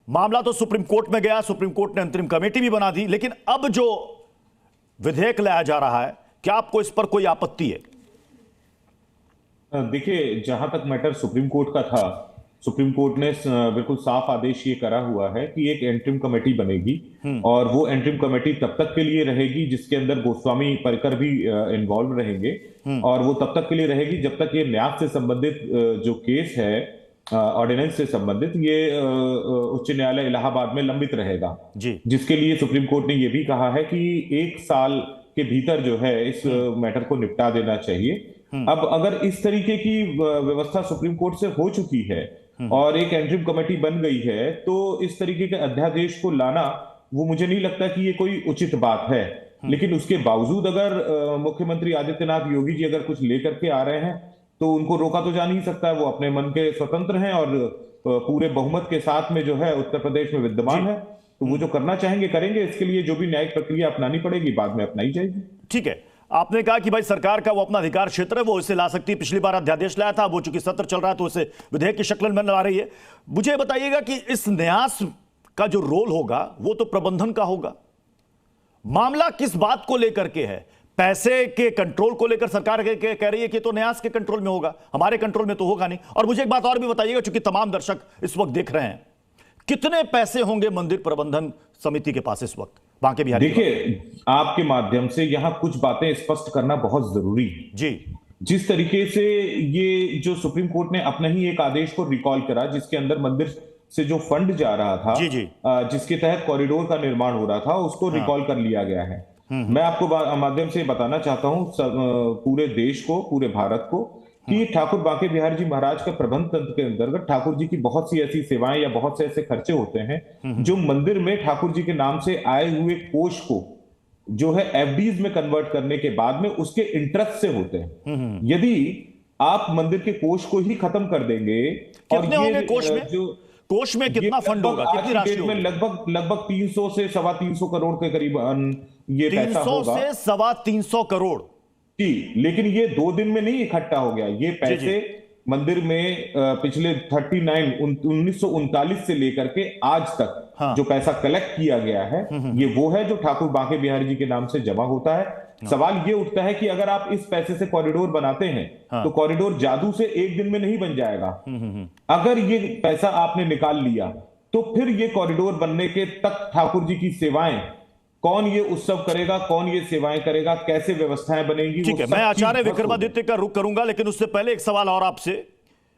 मामला तो supreme court में गया, सुप्रीम कोर्ट ने अंतरिम कमेटी भी बना दी, लेकिन अब जो विधेयक लाया जा रहा है, क्या आपको इस पर कोई आपत्ति है? देखिए, जहां तक मैटर सुप्रीम कोर्ट का था, सुप्रीम कोर्ट ने बिल्कुल साफ आदेश ये करा हुआ है कि एक एंटरिम कमेटी बनेगी और वो एंटरिम कमेटी तब तक के लिए रहेगी जिसके अंदर गोस्वामी परिकर भी इन्वॉल्व रहेंगे और वो तब तक के लिए रहेगी जब तक ये न्यास से संबंधित जो केस है, ऑर्डिनेंस से संबंधित, ये उच्च न्यायालय इलाहाबाद में लंबित रहेगा जी। जिसके लिए सुप्रीम कोर्ट ने ये भी कहा है कि 1 साल के भीतर जो है इस मैटर को निपटा देना चाहिए। अब अगर इस तरीके की व्यवस्था सुप्रीम कोर्ट से हो चुकी है और एक एंटरिम कमेटी बन गई है, तो इस तरीके के अध्यादेश को लाना, वो मुझे नहीं लगता कि ये कोई उचित बात है। लेकिन उसके बावजूद अगर मुख्यमंत्री आदित्यनाथ योगी जी अगर कुछ लेकर के आ रहे हैं तो उनको रोका तो जा नहीं सकता है। वो अपने मन के स्वतंत्र हैं और पूरे बहुमत के साथ में जो है उत्तर प्रदेश में विद्यमान है, तो वो जो करना चाहेंगे करेंगे। इसके लिए जो भी न्यायिक प्रक्रिया अपनानी पड़ेगी बाद में अपनाई जाएगी। ठीक है, आपने कहा कि भाई सरकार का वो अपना अधिकार क्षेत्र है, वो इसे ला सकती है। पिछली बार अध्यादेश लाया था, वो चूंकि सत्र चल रहा है तो उसे विधेयक की शक्ल में ला रही है। मुझे बताइएगा कि इस न्यास का जो रोल होगा वो तो प्रबंधन का होगा। मामला किस बात को लेकर के है? पैसे के कंट्रोल को लेकर सरकार कह रही है कि तो न्यास के कंट्रोल में होगा, हमारे कंट्रोल में तो होगा नहीं। और मुझे एक बात और भी बताइएगा, चूंकि तमाम दर्शक इस वक्त देख रहे हैं, कितने पैसे होंगे मंदिर प्रबंधन समिति के पास इस वक्त बांके बिहारी? देखिए, आपके माध्यम से यहां कुछ बातें स्पष्ट करना बहुत जरूरी है जी। जिस तरीके से ये जो सुप्रीम कोर्ट ने अपने ही एक आदेश को रिकॉल करा जिसके अंदर मंदिर से जो फंड जा रहा था, जी जी, जिसके तहत कॉरिडोर का निर्माण हो रहा था, उसको रिकॉल कर लिया गया है। मैं आपको माध्यम से बताना चाहता हूं पूरे देश को, पूरे भारत को, कि ठाकुर बांके बिहारी जी महाराज का प्रबंध तंत्र के अंतर्गत ठाकुर जी की बहुत सी ऐसी सेवाएं या बहुत से ऐसे खर्चे होते हैं जो मंदिर में ठाकुर जी के नाम से आए हुए कोष को जो है एफडीज में कन्वर्ट करने के बाद में उसके इंटरेस्ट से होते हैं। यदि आप मंदिर के कोष को ही खत्म कर देंगे, और कितने होंगे कोष में? जो कोष में कितना फंड होगा, कितनी राशि में लगभग 300 से 325 करोड़ के करीब ये पैसा होगा। 300 से 325 करोड़ जी, लेकिन ये 2 दिन में नहीं इकट्ठा हो गया। ये पैसे मंदिर में पिछले 1939 से लेकर के आज तक जो पैसा कलेक्ट किया गया है, ये वो है जो ठाकुर बांके बिहारी जी के नाम से जमा होता है। सवाल ये उठता है कि अगर आप इस पैसे से कॉरिडोर बनाते हैं तो कॉरिडोर जादू से एक दिन में नहीं बन जाएगा। अगर ये पैसा आपने निकाल लिया तो फिर ये कॉरिडोर बनने के तक ठाकुर जी की सेवाएं, कौन ये उत्सव करेगा, कौन ये सेवाएं करेगा, कैसे व्यवस्थाएं बनेगी? ठीक है, मैं आचार्य विक्रमादित्य का रुख करूंगा, लेकिन उससे पहले एक सवाल और आपसे।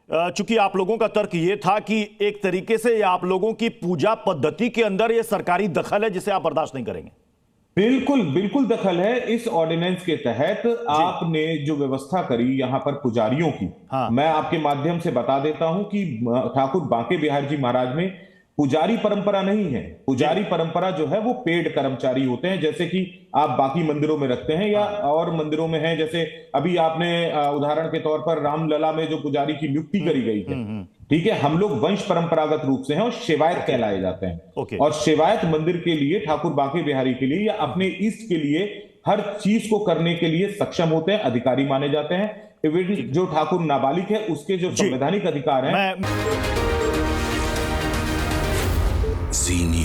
चूंकि आप लोगों का तर्क ये था कि एक तरीके से आप लोगों की पूजा पद्धति के अंदर ये सरकारी दखल है जिसे आप बर्दाश्त नहीं करेंगे। बिल्कुल बिल्कुल दखल है। इस ऑर्डिनेंस के तहत आपने जो व्यवस्था करी यहां पर पुजारियों की, मैं आपके माध्यम से बता देता हूं कि ठाकुर बांके बिहारी जी महाराज में पुजारी परंपरा नहीं है। पुजारी परंपरा जो है वो पेड कर्मचारी होते हैं, जैसे कि आप बाकी मंदिरों में रखते हैं या और मंदिरों में हैं। जैसे अभी आपने उदाहरण के तौर पर रामलला में जो पुजारी की नियुक्ति करी गई है, ठीक है, हम लोग वंश परंपरागत रूप से हैं और सेवायत कहलाए जाते हैं। और सेवायत मंदिर के लिए, ठाकुर बांके बिहारी के लिए या अपने इष्ट के लिए हर चीज को करने के लिए सक्षम होते हैं, अधिकारी माने जाते हैं। जो ठाकुर नाबालिग है उसके जो संवैधानिक अधिकार हैं। Zee News.